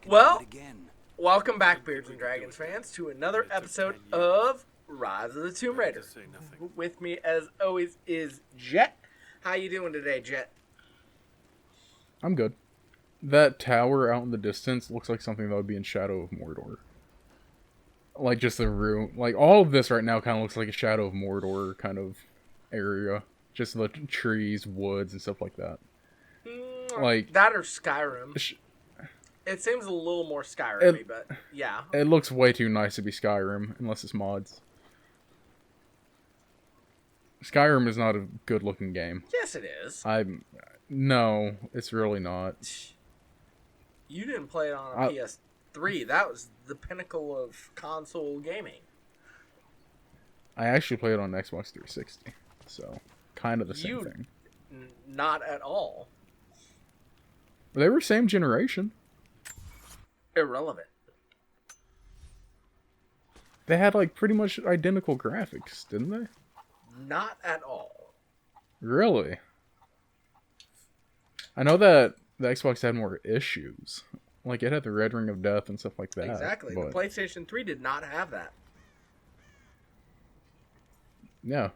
Well, welcome back, Beards and Dragons fans, to another episode of Rise of the Tomb Raider. With me, as always, is Jet. How you doing today, Jet? I'm good. That tower out in the distance looks like something that would be in Shadow of Mordor. Like, just the room. Like, all of this right now kind of looks like a Shadow of Mordor kind of area. Just the trees, woods, and stuff like that. Like that or Skyrim. It seems a little more Skyrim-y, but yeah. It looks way too nice to be Skyrim, unless it's mods. Skyrim is not a good-looking game. Yes, it is. No, it's really not. You didn't play it on a PS3. That was the pinnacle of console gaming. I actually played it on Xbox 360, so kind of the same thing. Not at all. They were same generation. Irrelevant. They had, like, pretty much identical graphics, didn't they? Not at all. Really? I know that the Xbox had more issues. Like, it had the red ring of death and stuff like that. Exactly. The PlayStation 3 did not have that. Yeah.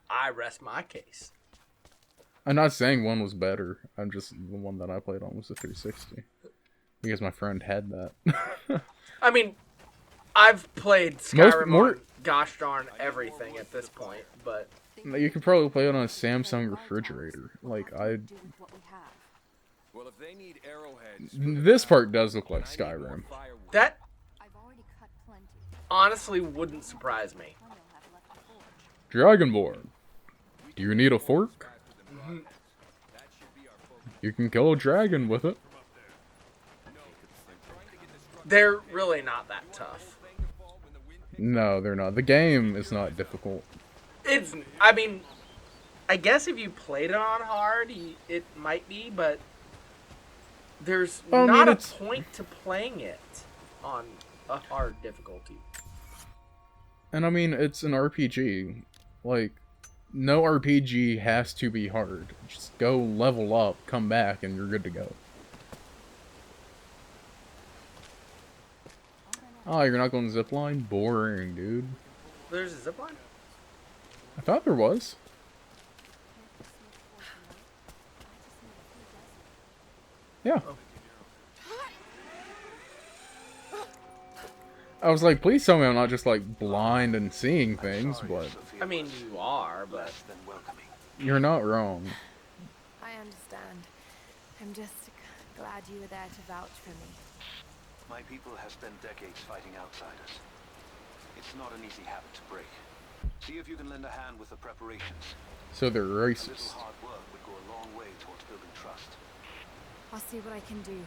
I rest my case. I'm not saying one was better. I'm just, the one that I played on was the 360. Because my friend had that. I mean, I've played Skyrim on gosh darn everything at this point, but... You could probably play it on a Samsung refrigerator. Like, Well, if they need arrowheads, this part does look like Skyrim. That honestly wouldn't surprise me. Dragonborn. Do you need a fork? Mm-hmm. You can kill a dragon with it. They're really not that tough. No, they're not. The game is not difficult. I mean, I guess if you played it on hard, it might be, but there's not a point to playing it on a hard difficulty. And I mean, it's an RPG. Like, no RPG has to be hard. Just go level up, come back, and you're good to go. Oh, you're not going zipline? Boring, dude. There's a zipline? I thought there was. Yeah. Oh. I was like, please tell me I'm not just, like, blind and seeing things, but... I mean, you are, but... You're not wrong. I understand. I'm just glad you were there to vouch for me. My people have spent decades fighting outsiders. It's not an easy habit to break. See if you can lend a hand with the preparations. So they're A little racist. hard work would go a long way towards building trust. I'll see what I can do.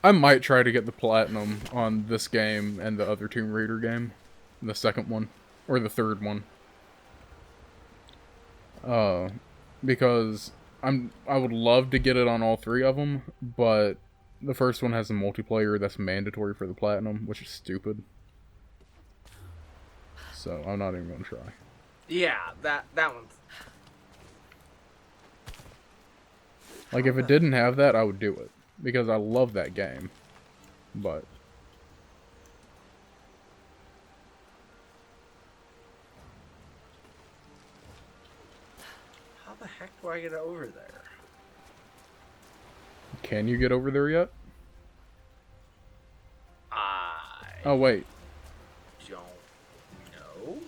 I might try to get the platinum on this game and the other Tomb Raider game. The second one. Or the third one. Because I would love to get it on all three of them, but the first one has a multiplayer that's mandatory for the platinum, which is stupid. So I'm not even gonna try. Yeah, that one's... Like, if it didn't have that, I would do it. Because I love that game. But... How the heck do I get over there? Can you get over there yet? I Oh, wait. don't know.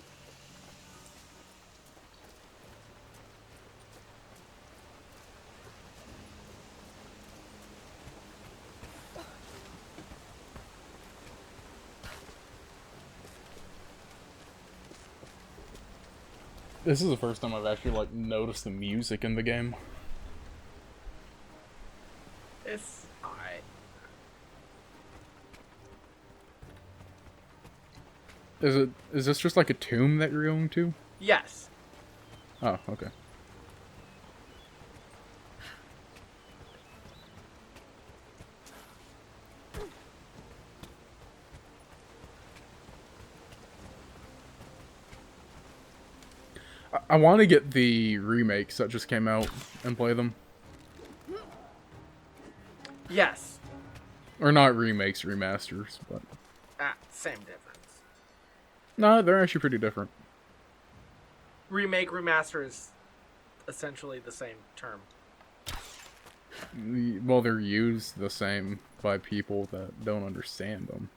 This is the first time I've actually, like, noticed the music in the game. It's alright. Is this just like a tomb that you're going to? Yes. Oh, okay. I want to get the remakes that just came out and play them. Yes. Or not remakes, remasters, but... Same difference. No, they're actually pretty different. Remake, remaster is essentially the same term. Well, they're used the same by people that don't understand them.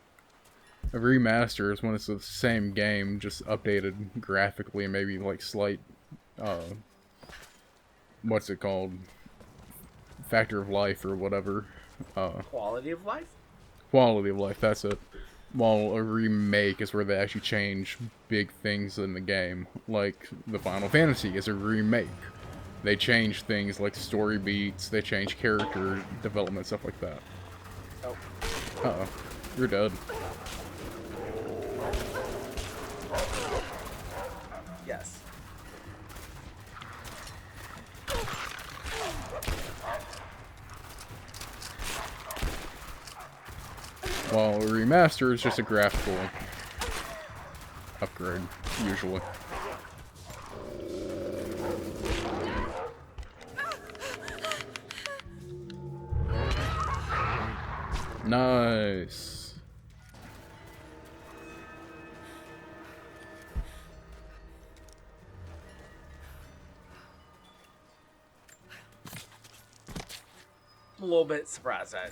A remaster is when it's the same game, just updated graphically and maybe like slight, what's it called? Factor of life or whatever. Quality of life? Quality of life, that's it. While a remake is where they actually change big things in the game. Like, the Final Fantasy is a remake. They change things like story beats, they change character development, stuff like that. Oh. Uh-oh. You're dead. Yes. While a remaster is just a graphical upgrade, usually. Nice. I'm a little bit surprised I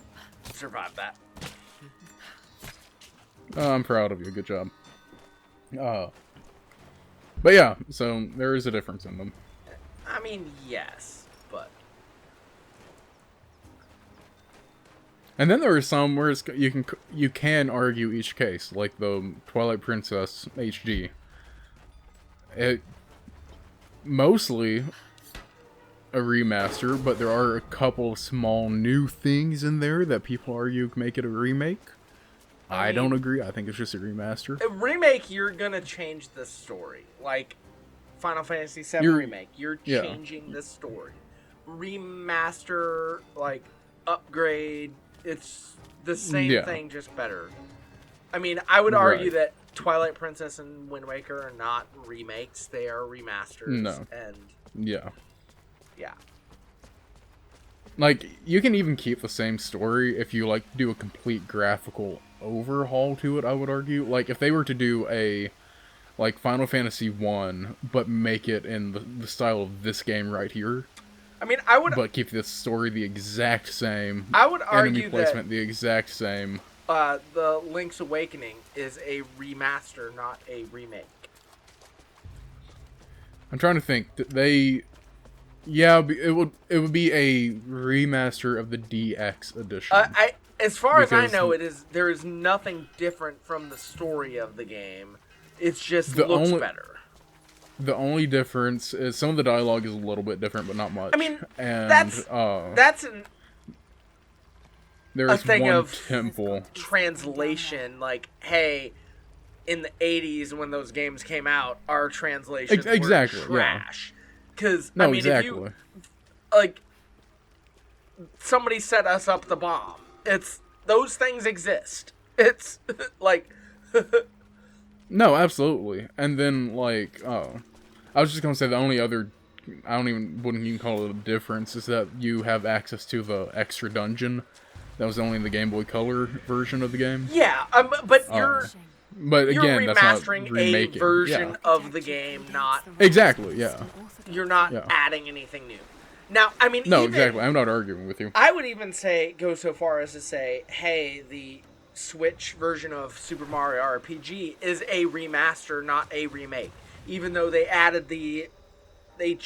survived that. I'm proud of you. Good job. But yeah, so there is a difference in them. I mean, yes, but... And then there are some where it's, you can argue each case, like the Twilight Princess HD. It mostly a remaster, but there are a couple of small new things in there that people argue make it a remake. I don't agree. I think it's just a remaster. A remake, you're gonna change the story. Like Final Fantasy VII Remake, you're changing the story. Remaster, like, upgrade, it's the same thing, just better. I mean, I would argue that Twilight Princess and Wind Waker are not remakes, they are remasters. No. And Yeah. Yeah. Like, you can even keep the same story if you, like, do a complete graphical overhaul to it, I would argue. Like, if they were to do a, like, Final Fantasy 1, but make it in the style of this game right here. I mean, I would... But keep the story the exact same. I would argue enemy placement the exact same. The Link's Awakening is a remaster, not a remake. I'm trying to think. They... Yeah, it would be a remaster of the DX edition. As far as I know, there is nothing different from the story of the game. It's just looks better. The only difference is some of the dialogue is a little bit different, but not much. I mean, and that's there's a thing one of temple translation. Like, hey, in the 80s when those games came out, our translations were trash. Because, I mean, if you, like, somebody set us up the bomb. Those things exist. It's, like... No, absolutely. And then, like, I was just gonna say the only other, wouldn't even call it a difference, is that you have access to the extra dungeon. That was only in the Game Boy Color version of the game. Yeah, but But again, you're that's remastering not remaking. a version of the game, not... Exactly, yeah. You're not adding anything new. Now, I mean, no, exactly. I'm not arguing with you. I would even go so far as to say, hey, the Switch version of Super Mario RPG is a remaster, not a remake. Even though they added they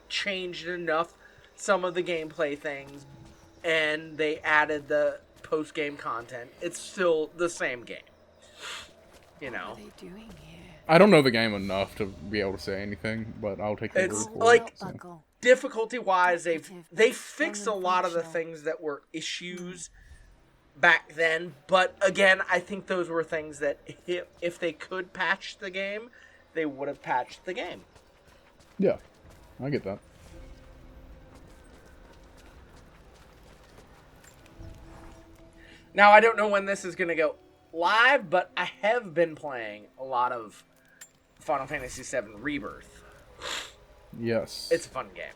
changed enough some of the gameplay things, and they added the post-game content. It's still the same game. You know. What are they doing here? I don't know the game enough to be able to say anything, but I'll take the word for like, it. So. Difficulty-wise, they fixed a lot of the things that were issues back then, but again, I think those were things that if they could patch the game, they would have patched the game. Yeah, I get that. Now, I don't know when this is going to go live, but I have been playing a lot of Final Fantasy VII Rebirth. Yes. It's a fun game.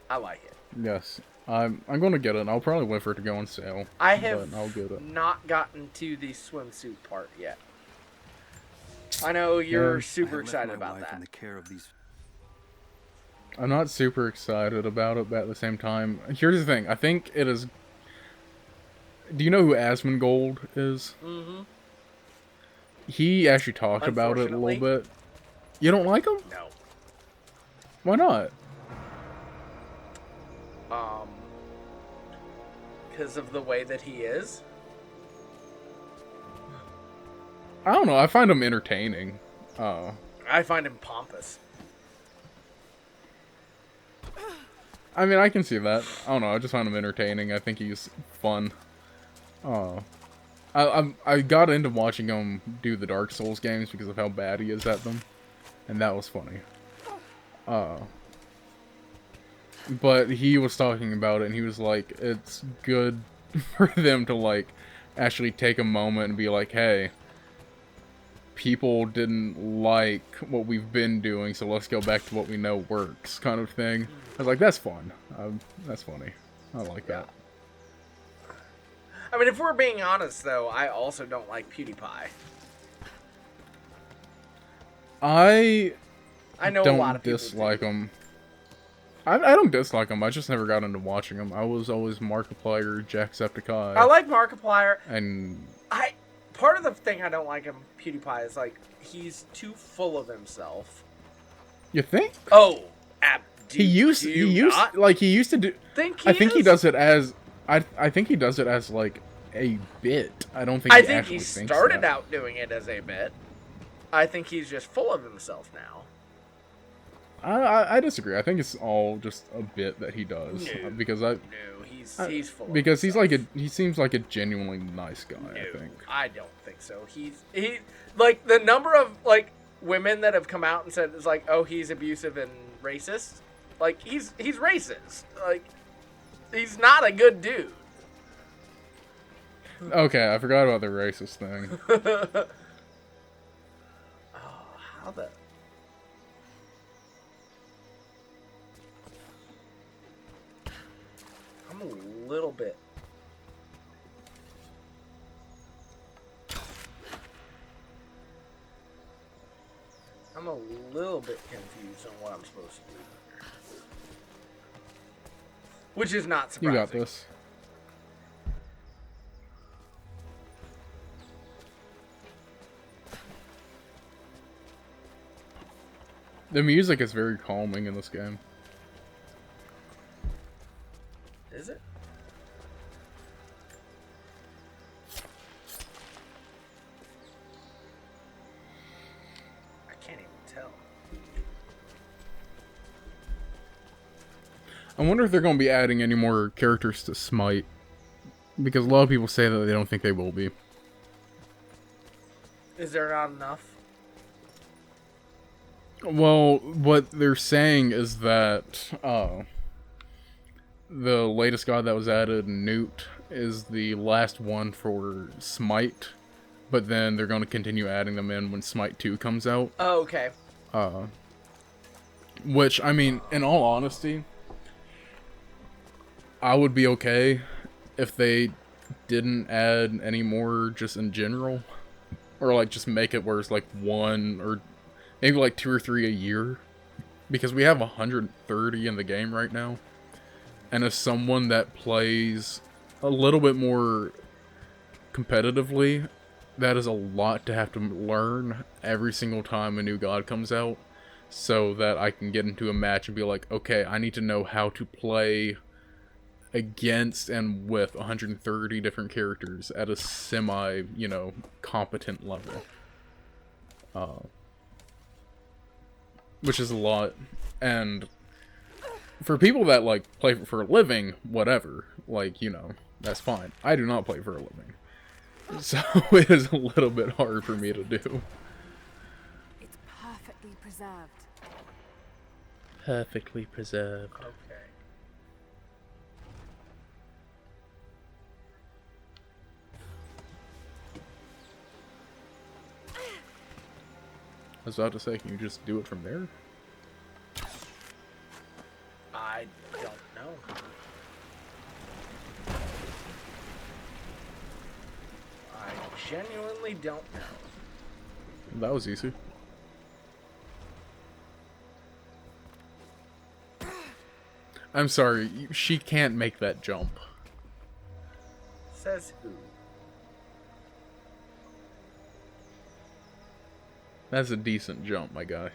I like it. Yes. I'm going to get it. I'll probably wait for it to go on sale. I have I'll get it. not gotten to the swimsuit part yet. I know you're super excited about that. I'm not super excited about it, but at the same time, here's the thing. I think it is... Do you know who Asmongold is? Mm-hmm. He actually talked about it a little bit. You don't like him? No. Why not? Because of the way that he is? I don't know. I find him entertaining. I find him pompous. I mean, I can see that. I don't know. I just find him entertaining. I think he's fun. I got into watching him do the Dark Souls games because of how bad he is at them, and that was funny. But he was talking about it, and he was like, it's good for them to, like, actually take a moment and be like, hey, people didn't like what we've been doing, so let's go back to what we know works, kind of thing. I was like, that's fun. That's funny. I like that. I mean, if we're being honest, though, I also don't like PewDiePie. I know don't a lot of people dislike him. I don't dislike him. I just never got into watching him. I was always Markiplier, Jacksepticeye. I like Markiplier. And part of the thing I don't like him, PewDiePie, is like he's too full of himself. You think? Oh, he used to do. I think he does it as. I think he does it as like a bit. I don't think. I think he started out doing it as a bit. I think he's just full of himself now. I disagree. I think it's all just a bit that he does because he's full. Because he's like he seems like a genuinely nice guy. I think. I don't think so. He like the number of like women that have come out and said it's like, oh, he's abusive and racist. Like he's racist. Like he's not a good dude. Okay, I forgot about the racist thing. Oh, how the. I'm a little bit. I'm a little bit confused on what I'm supposed to do. Which is not surprising. You got this. The music is very calming in this game. Is it? I can't even tell. I wonder if they're going to be adding any more characters to Smite. Because a lot of people say that they don't think they will be. Is there not enough? Well, what they're saying is that the latest god that was added, Newt, is the last one for Smite. But then they're going to continue adding them in when Smite 2 comes out. Oh, okay. Which, I mean, in all honesty, I would be okay if they didn't add any more just in general. Or, like, just make it where it's, like, one or maybe, like, 2 or 3 a year. Because we have 130 in the game right now. And as someone that plays a little bit more competitively, that is a lot to have to learn every single time a new god comes out. So that I can get into a match and be like, okay, I need to know how to play against and with 130 different characters at a semi, competent level. Which is a lot. And for people that, like, play for a living, whatever, like, that's fine. I do not play for a living. So it is a little bit hard for me to do. It's perfectly preserved. Perfectly preserved. Okay. I was about to say, can you just do it from there? genuinely don't know. That was easy. I'm sorry, she can't make that jump. Says who? That's a decent jump, my guy.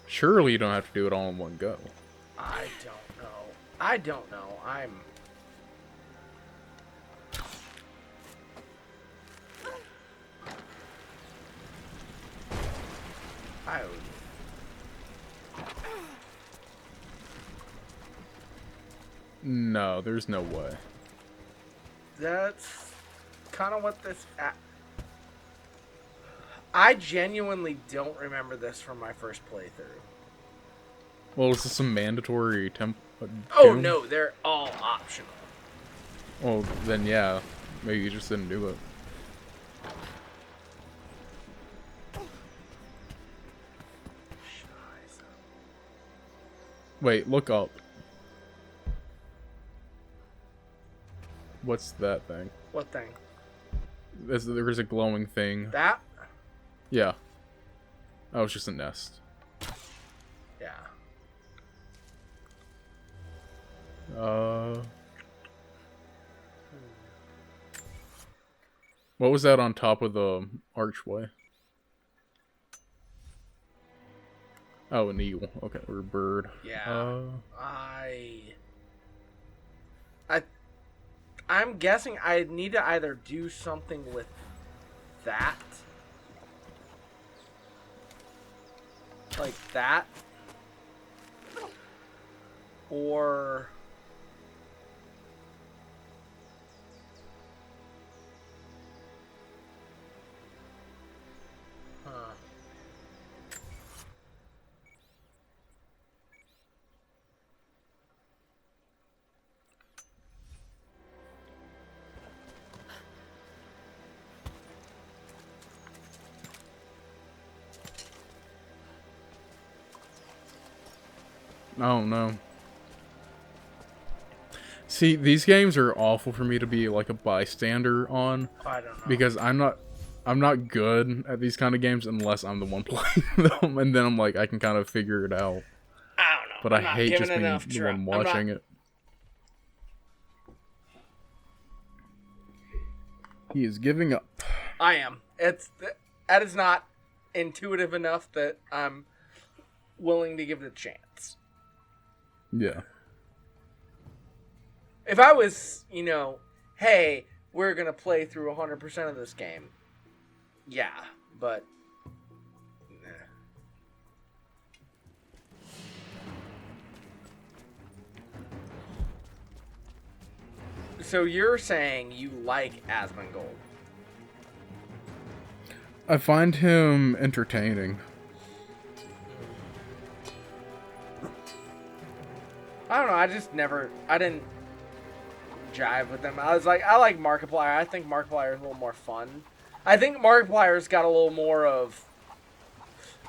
Surely you don't have to do it all in one go. I don't know. I don't know. No, there's no way. That's kind of what this... I genuinely don't remember this from my first playthrough. Well, is this some mandatory Oh, no, they're all optional. Well, then yeah. Maybe you just didn't do it. Wait, look up. What's that thing? What thing? There's a glowing thing. That? Yeah. Oh, it's just a nest. Yeah. What was that on top of the archway? Oh, an eagle. Okay, or a bird. Yeah. I'm guessing I need to either do something with that. Like that. Or... Oh no. See, these games are awful for me to be like a bystander on. I don't know. Because I'm not good at these kind of games unless I'm the one playing them, and then I'm like, I can kind of figure it out. I don't know. But I hate just being the one watching it. He is giving up. I am. That is not intuitive enough that I'm willing to give it a chance. Yeah. If I was, hey, we're going to play through 100% of this game. Yeah, but... So you're saying you like Asmongold? I find him entertaining. I don't know, I didn't jive with them. I was like, I like Markiplier. I think Markiplier is a little more fun. I think Markiplier's got a little more of,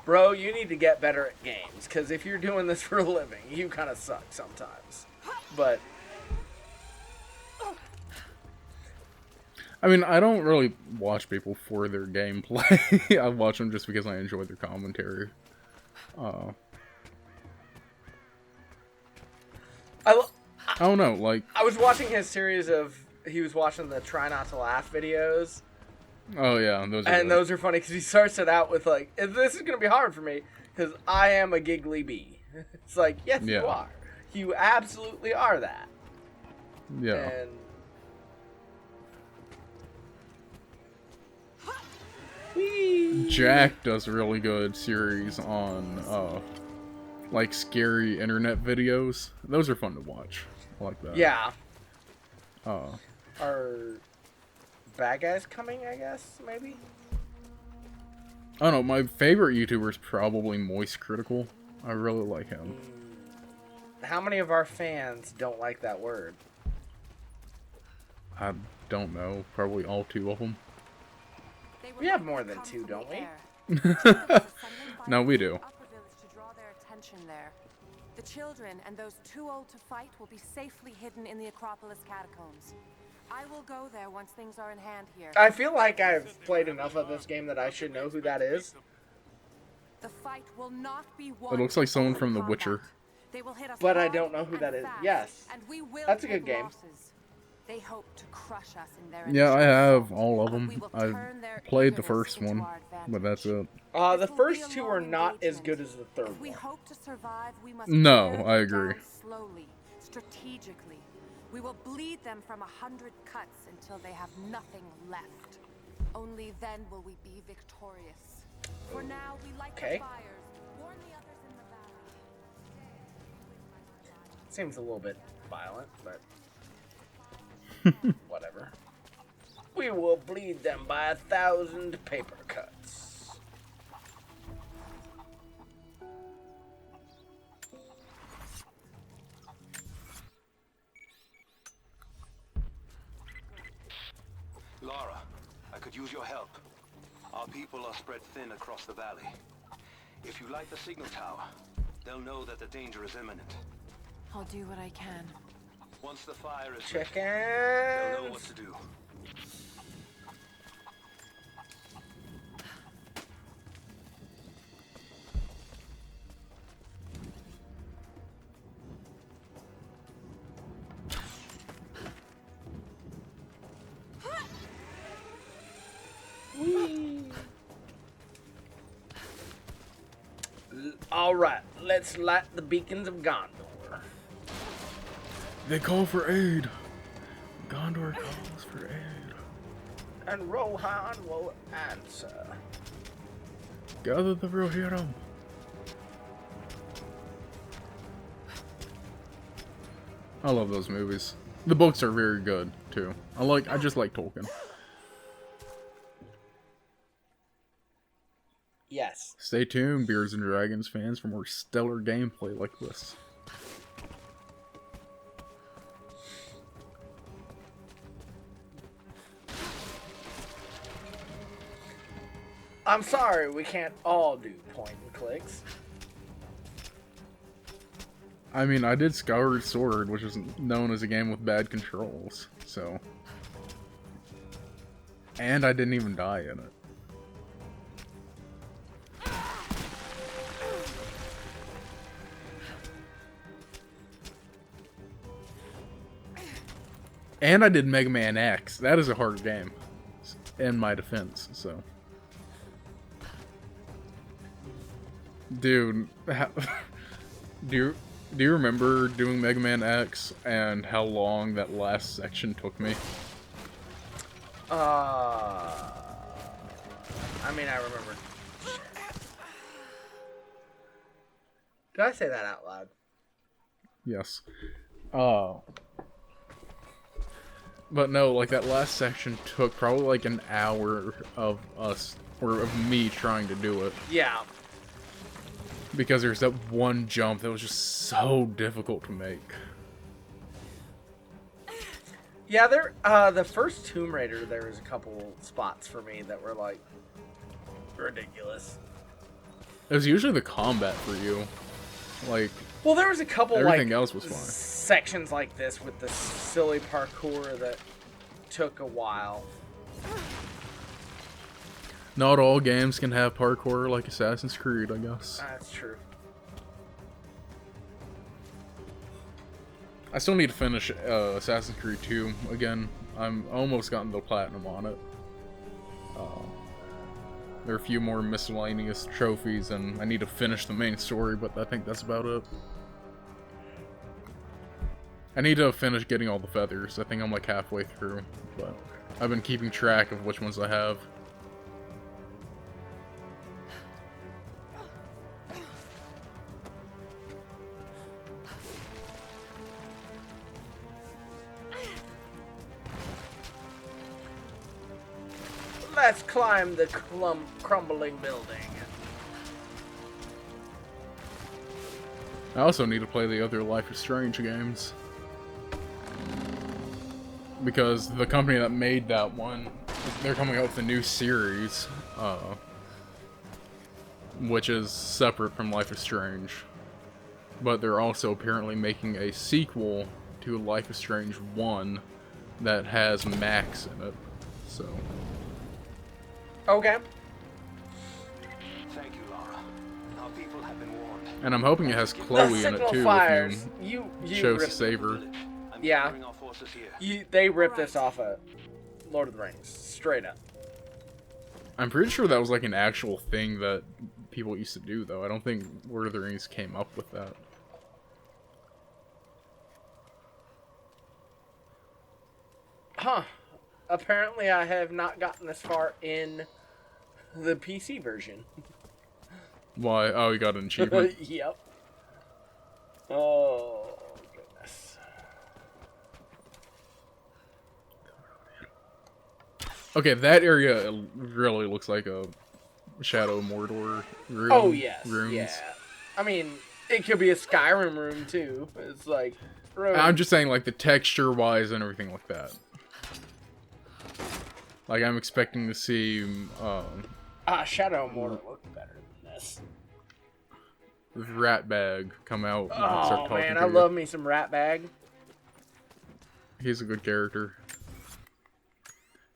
bro, you need to get better at games, because if you're doing this for a living, you kind of suck sometimes. But... I mean, I don't really watch people for their gameplay. I watch them just because I enjoy their commentary. I don't know, like... I was watching his series of... He was watching the Try Not to Laugh videos. Oh, yeah. Those are funny, because he starts it out with, like, this is going to be hard for me, because I am a giggly bee. It's like, yes, yeah. You are. You absolutely are that. Yeah. And... Jack does a really good series on, like, scary internet videos. Those are fun to watch. I like that. Yeah. Are bad guys coming, I guess, maybe? I don't know, my favorite YouTuber is probably Moist Critical. I really like him. How many of our fans don't like that word? I don't know. Probably all two of them. They We have more than 2, don't we? No, we do. The children and those too old to fight will be safely hidden in the Acropolis catacombs. I will go there once things are in hand here. I feel like I've played enough of this game that I should know who that is. The fight will not be won. It looks like someone from The Witcher. They will hit us But I hard don't know who and that is. fast, Yes. and we will That's a take good game. losses. They hope to crush us in their Yeah, I initial have assault, all of but them. we will I've turn their played the eagerness first into one, our but that's it. The This will first be a 2 are long not as engagement. good as the third If we one. hope to survive, we must No, tear them I agree. down slowly, strategically. We will bleed them from 100 cuts until they have nothing left. Only then will we be victorious. For now, we light Okay. the fires, warn the others in the valley. Seems a little bit violent, but whatever. We will bleed them by 1,000 paper cuts. Lara, I could use your help. Our people are spread thin across the valley. If you light the signal tower, they'll know that the danger is imminent. I'll do what I can. Once the fire is lit, Chickens. they'll know what to do. All right, let's light the beacons of Gondor. They call for aid. Gondor calls for aid. And Rohan will answer. Gather the Rohirrim. I love those movies. The books are very good too. I just like Tolkien. Yes. Stay tuned, Beards and Dragons fans, for more stellar gameplay like this. I'm sorry, we can't all do point and clicks. I mean, I did Skyward Sword, which is known as a game with bad controls, so... And I didn't even die in it. And I did Mega Man X. That is a hard game, in my defense, so... Dude, do you remember doing Mega Man X and how long that last section took me? I mean, I remember. Did I say that out loud? Yes. But no, like that last section took probably like an hour of us, or of me trying to do it. Yeah. Because there's that one jump that was just so difficult to make. Yeah, the first Tomb Raider, there was a couple spots for me that were like ridiculous. It was usually the combat for you. Like, well, there was a couple everything like else was fine. Sections like this with the silly parkour that took a while. Not all games can have parkour like Assassin's Creed, I guess. That's true. I still need to finish Assassin's Creed 2 again. I'm almost gotten the platinum on it. There are a few more miscellaneous trophies, and I need to finish the main story, but I think that's about it. I need to finish getting all the feathers. I think I'm like halfway through, but I've been keeping track of which ones I have. Let's climb the crumbling building. I also need to play the other Life is Strange games. Because the company that made that one they're coming out with a new series, which is separate from Life is Strange. But they're also apparently making a sequel to Life is Strange 1 that has Max in it. So. Okay. Thank you, Lara. Our people have been warned. And I'm hoping it has Chloe in it too. Fires. If you You chose to ripped, save her. yeah. They ripped this off of Lord of the Rings, straight up. I'm pretty sure that was like an actual thing that people used to do, though. I don't think Lord of the Rings came up with that. Huh. Apparently I have not gotten this far in the PC version. Why? Oh, you got an achievement? Yep. Oh, goodness. Okay, that area really looks like a Shadow of Mordor room. Oh, yes. Rooms. Yeah. I mean, it could be a Skyrim room, too. It's like... I'm just saying, like, the texture-wise and everything like that. Like, I'm expecting to see, Shadow of Mordor looked better than this. Ratbag come out and start Oh, talking man, to I you. love me some Ratbag. He's a good character.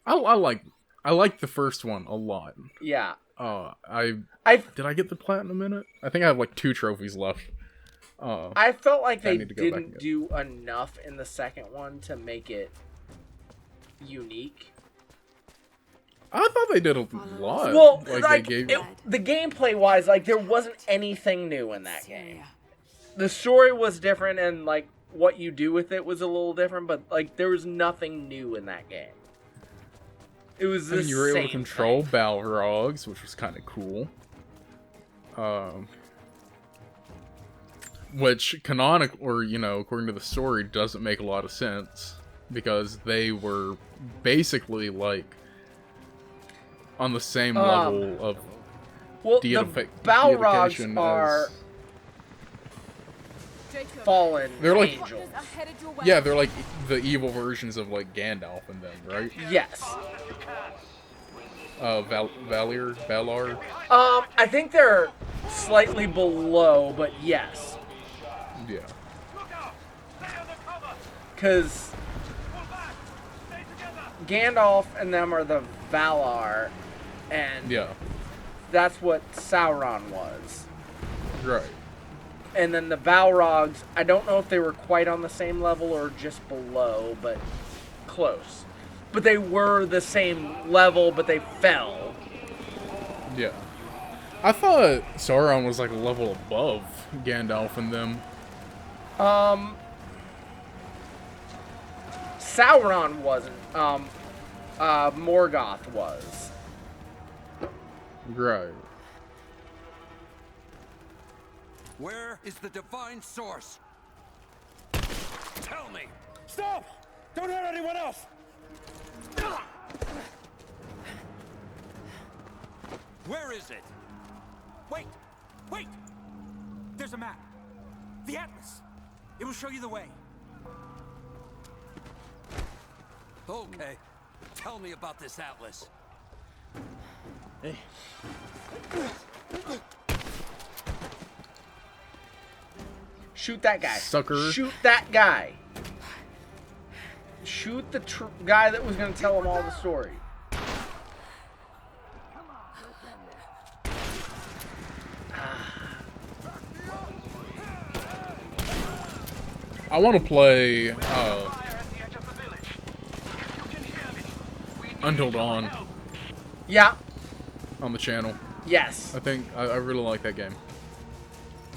I like the first one a lot. Yeah. Did I get the platinum in it? I think I have like 2 trophies left. I felt like they need to go back and didn't get do enough in the second one to make it unique. I thought they did a lot. Well, like they gave... the gameplay wise, like there wasn't anything new in that game. The story was different, and like what you do with it was a little different, but like there was nothing new in that game. It was the same. You were able to control thing. Balrogs, which was kind of cool. Which canonical, or according to the story, doesn't make a lot of sense because they were basically like on the same level of the Balrogs are fallen they're like angels. Yeah, they're like the evil versions of like Gandalf and them, right? Yes. Valar. I think they're slightly below, but yes. Yeah. Because Gandalf and them are the Valar, and yeah, that's what Sauron was. Right. And then the Balrogs, I don't know if they were quite on the same level or just below, but close. But they were the same level, but they fell. Yeah. I thought Sauron was like a level above Gandalf and them. Sauron wasn't. Morgoth was. Right. Where is the divine source? Tell me! Stop! Don't hurt anyone else! Where is it? Wait! Wait! There's a map. The Atlas. It will show you the way. Okay. Tell me about this Atlas. Hey. Shoot that guy. Sucker. Shoot that guy. Shoot the guy that was going to tell him all the story. I want to play Until Dawn Yeah. on the channel. Yes. I think I really like that game.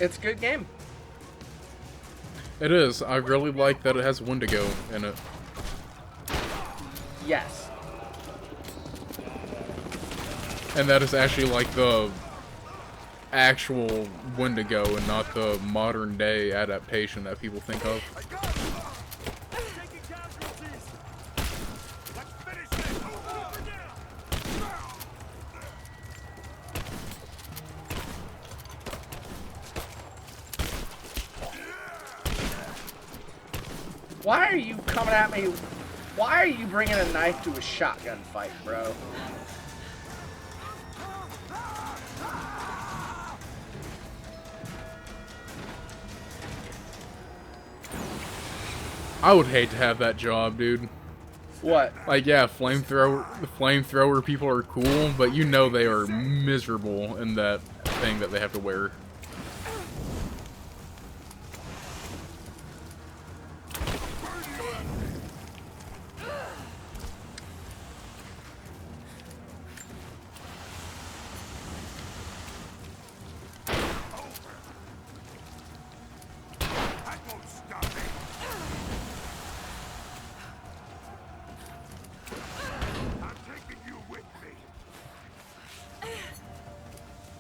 It's a good game. It is. I really like that it has Wendigo in it. Yes. And that is actually like the actual Wendigo and not the modern day adaptation that people think of. Why are you coming at me? Why are you bringing a knife to a shotgun fight, bro? I would hate to have that job, dude. What? Like, yeah, flamethrower people are cool, but you know they are miserable in that thing that they have to wear.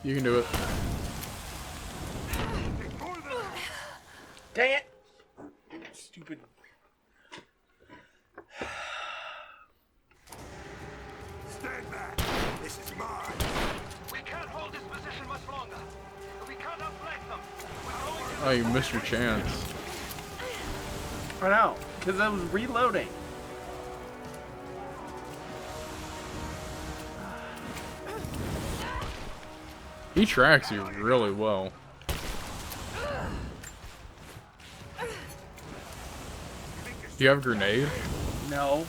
You can do it. Dang it! Stupid. Stand back. This is mine. We can't hold this position much longer. We can't outflank them. We're going to... Oh, you missed your chance. I know, because I was reloading. He tracks you really well. Do you have a grenade? No.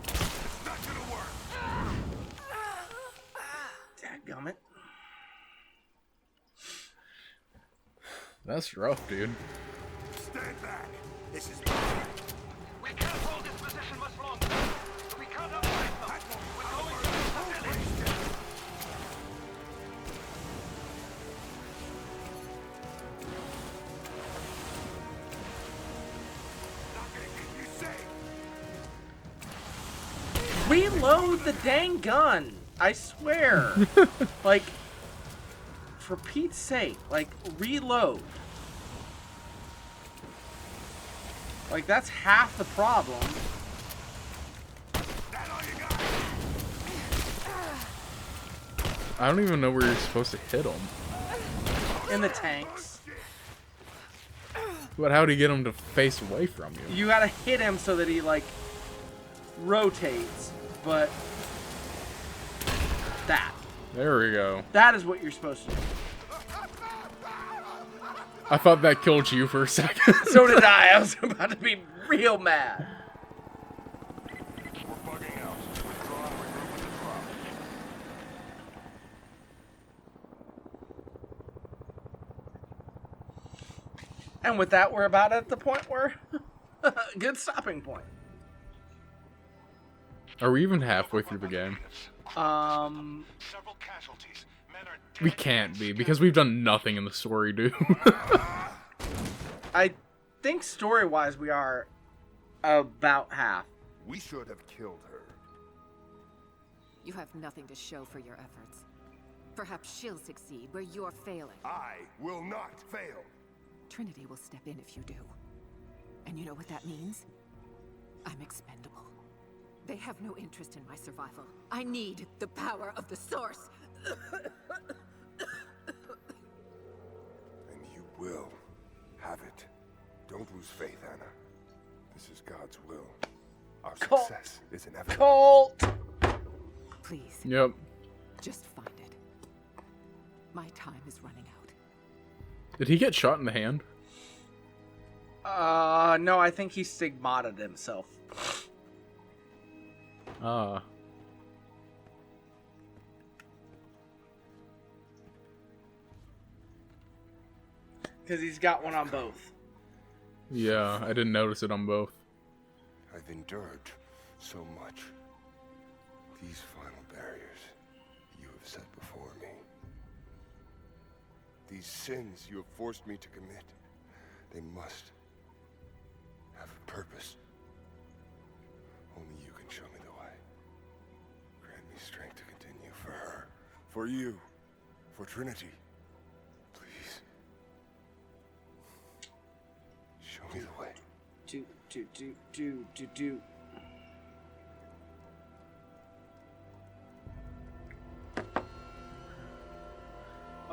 It's not gonna work. Dadgummit. That's rough, dude. Stand back. This is mine. We can't hold this position much longer. We can't outflank them. We're going to... Reload the dang gun! I swear. Like, for Pete's sake, like, reload. Like, that's half the problem. I don't even know where you're supposed to hit him. In the tanks. But how do you get him to face away from you? You gotta hit him so that he, like, rotates, but that. There we go. That is what you're supposed to do. I thought that killed you for a second. So did I. I was about to be real mad. We're bugging out. Withdraw and regroup with the drop. And with that, we're about at the point where... good stopping point. Are we even halfway through the game? Several casualties. Men are dead. We can't be, because we've done nothing in the story, dude. I think story-wise we are about half. We should have killed her. You have nothing to show for your efforts. Perhaps she'll succeed where you're failing. I will not fail. Trinity will step in if you do. And you know what that means? I'm expendable. They have no interest in my survival. I need the power of the source. And you will have it. Don't lose faith, Anna. This is God's will. Our Colt. success is inevitable. Colt! Please, Yep. just find it. My time is running out. Did he get shot in the hand? No, I think he stigmatted himself. Ah. Because he's got one on both. Yeah, I didn't notice it on both. I've endured so much. These final barriers you have set before me. These sins you have forced me to commit. They must have a purpose. Only you can show me the way. Grant me strength to continue for her, for you, for Trinity. Please. Show me the way. Do.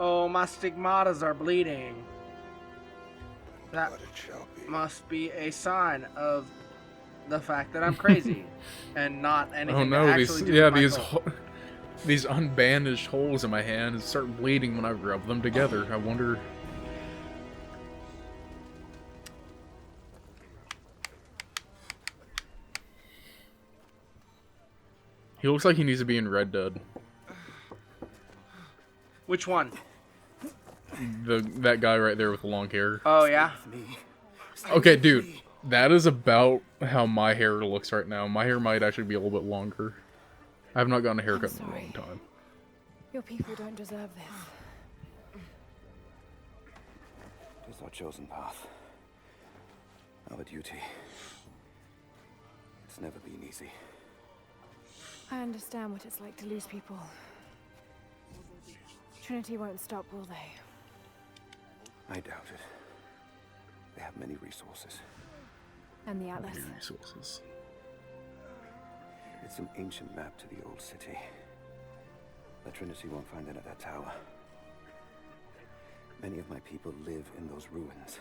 Oh, my stigmatas are bleeding. That But it shall be. must be a sign of the fact that I'm crazy and not anything Oh no, to these actually do with my soul. these unbandaged holes in my hands start bleeding when I rub them together. I wonder. He looks like he needs to be in Red Dead. Which one? That guy right there with the long hair. Oh, yeah? Okay, dude. That is about how my hair looks right now. My hair might actually be a little bit longer. I have not gotten a haircut in a long time. Your people don't deserve this. It is our chosen path. Our duty. It's never been easy. I understand what it's like to lose people. Trinity won't stop, will they? I doubt it. They have many resources. And the Atlas? Many resources. It's an ancient map to the old city. The Trinity won't find it at that tower. Many of my people live in those ruins.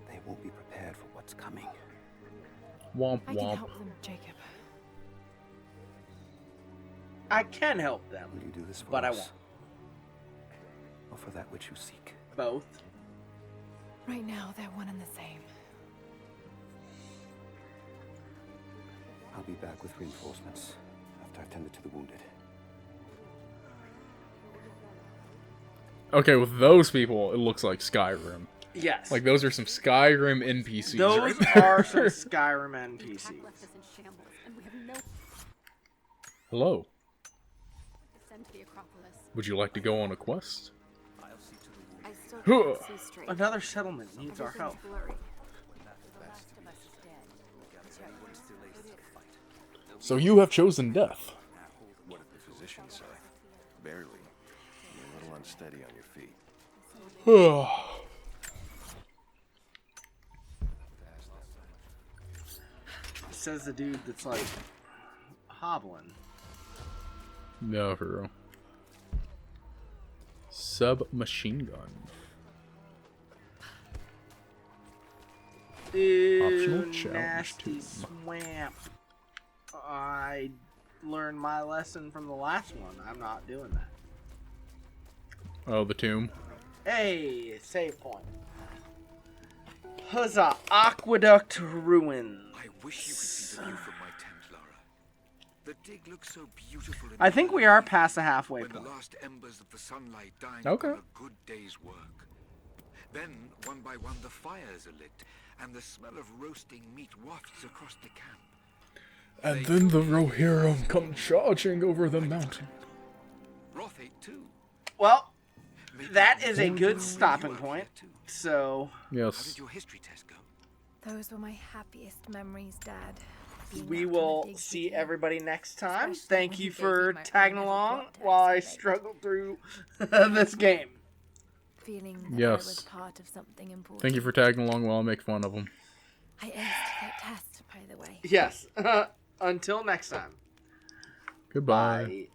They won't be prepared for what's coming. Womp I can womp. help them, Jacob. I can help them, Will you do this for but us? I won't. Or for that which you seek? Both. Right now, they're one and the same. I'll be back with reinforcements after I've tended to the wounded. Okay, with those people, it looks like Skyrim. Yes. Like, those are some Skyrim NPCs. Those right are some there. Skyrim NPCs. Hello. Send to the Acropolis. Would you like to go on a quest? I still Huh. can't see straight. Another settlement needs our help. Blurry. So you have chosen death. What did the physician say? Barely. You're a little unsteady on your feet. Says the dude that's like hobbling. No, for real. Submachine gun. Optional Ew, challenge nasty 2. swamp. I learned my lesson from the last one. I'm not doing that. Oh, the tomb. Hey, save point. Huzzah! Aqueduct ruins. I wish you could see the view from my tent, Lara. The dig looks so beautiful. In I the think we morning are past the halfway when point. the last embers of the sunlight dying Okay. upon a good day's work. Then, one by one, the fires are lit, and the smell of roasting meat wafts across the camp. And then the Rohirrim come charging over the mountain. Roth ate too. Well, Maybe that is a you good were stopping out point. there too. So, How Yes. did your history test go? Those were my happiest memories, Dad. Being we out on will the digs see with you. everybody next time. Especially Thank when you you gave for me my tagging own along little plot while I text today. struggled through this game. Feeling that I Yes. was part of something important. Thank you for tagging along while I make fun of them. I aced that test, by the way. Yes. Until next time. Goodbye. Bye.